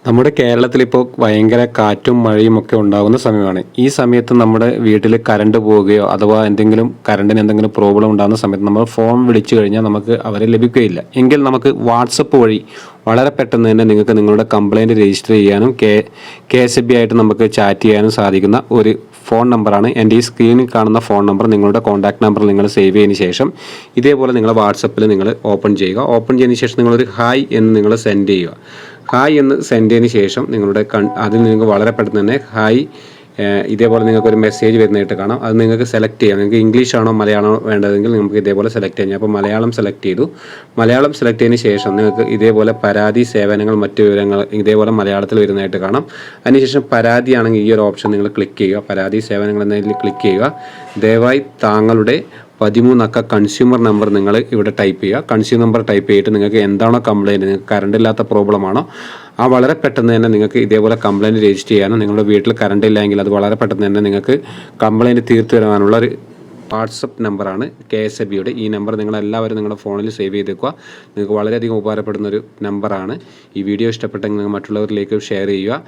നമ്മുടെ കേരളത്തിലിപ്പോൾ ഭയങ്കര കാറ്റും മഴയും ഒക്കെ ഉണ്ടാകുന്ന സമയമാണ്. ഈ സമയത്ത് നമ്മുടെ വീട്ടിൽ കറണ്ട് പോവുകയോ അഥവാ കറണ്ടിന് എന്തെങ്കിലും പ്രോബ്ലം ഉണ്ടാകുന്ന സമയത്ത് നമ്മൾ ഫോൺ വിളിച്ചു കഴിഞ്ഞാൽ നമുക്ക് അവരെ ലഭിക്കുകയില്ല. എങ്കിൽ നമുക്ക് വാട്സപ്പ് വഴി വളരെ പെട്ടെന്ന് തന്നെ നിങ്ങൾക്ക് നിങ്ങളുടെ കംപ്ലയിൻറ്റ് രജിസ്റ്റർ ചെയ്യാനും KSB ആയിട്ട് നമുക്ക് ചാറ്റ് ചെയ്യാനും സാധിക്കുന്ന ഒരു ഫോൺ നമ്പറാണ് എൻ്റെ ഈ സ്ക്രീനിൽ കാണുന്ന ഫോൺ നമ്പർ. നിങ്ങളുടെ കോൺടാക്ട് നമ്പർ നിങ്ങൾ സേവ് ചെയ്തതിന് ശേഷം ഇതേപോലെ നിങ്ങൾ വാട്സപ്പിൽ നിങ്ങൾ ഓപ്പൺ ചെയ്യുക. ഓപ്പൺ ചെയ്തതിന് ശേഷം നിങ്ങളൊരു ഹായ് എന്ന് നിങ്ങൾ സെൻഡ് ചെയ്യുക. ഹായ് എന്ന് സെൻഡ് ചെയ്തതിന് ശേഷം നിങ്ങളുടെ അതിൽ നിങ്ങൾക്ക് വളരെ പെട്ടെന്ന് തന്നെ ഹായ് ഇതേപോലെ നിങ്ങൾക്കൊരു മെസ്സേജ് വരുന്നതായിട്ട് കാണാം. അത് നിങ്ങൾക്ക് സെലക്ട് ചെയ്യാം. നിങ്ങൾക്ക് ഇംഗ്ലീഷ് ആണോ മലയാളമാണോ വേണ്ടതെങ്കിൽ നമുക്ക് ഇതേപോലെ സെലക്ട് ചെയ്യാം. അപ്പോൾ മലയാളം സെലക്ട് ചെയ്തു. മലയാളം സെലക്ട് ചെയ്തതിന് ശേഷം നിങ്ങൾക്ക് ഇതേപോലെ പരാതി, സേവനങ്ങൾ, മറ്റു വിവരങ്ങൾ ഇതേപോലെ മലയാളത്തിൽ വരുന്നതായിട്ട് കാണാം. അതിനുശേഷം പരാതി ആണെങ്കിൽ ഈ ഒരു ഓപ്ഷൻ നിങ്ങൾ ക്ലിക്ക് ചെയ്യുക. പരാതി, സേവനങ്ങൾ എന്നതിൽ ക്ലിക്ക് ചെയ്യുക. ദയവായി താങ്കളുടെ 13 അക്ക കൺസ്യൂമർ നമ്പർ നിങ്ങൾ ഇവിടെ ടൈപ്പ് ചെയ്യുക. കൺസ്യൂമർ നമ്പർ ടൈപ്പ് ചെയ്തിട്ട് നിങ്ങൾക്ക് എന്താണോ കംപ്ലയിൻറ്റ്, നിങ്ങൾക്ക് കറണ്ട് ഇല്ലാത്ത പ്രോബ്ലമാണോ വളരെ പെട്ടെന്ന് തന്നെ നിങ്ങൾക്ക് ഇതേപോലെ കംപ്ലയിൻറ്റ് രജിസ്റ്റർ ചെയ്യാനും നിങ്ങളുടെ വീട്ടിൽ കറണ്ട് ഇല്ലെങ്കിൽ അത് വളരെ പെട്ടെന്ന് തന്നെ നിങ്ങൾക്ക് കംപ്ലയിൻറ്റ് തീർത്തു തരാനുള്ള ഒരു വാട്സപ്പ് നമ്പറാണ് KSBയുടെ. ഈ നമ്പർ നിങ്ങളെല്ലാവരും നിങ്ങളുടെ ഫോണിൽ സേവ് ചെയ്ത് വെക്കുക. നിങ്ങൾക്ക് വളരെയധികം ഉപകാരപ്പെടുന്ന ഒരു നമ്പറാണ്. ഈ വീഡിയോ ഇഷ്ടപ്പെട്ടെങ്കിൽ നിങ്ങൾ മറ്റുള്ളവരിലേക്ക് ഷെയർ ചെയ്യുക.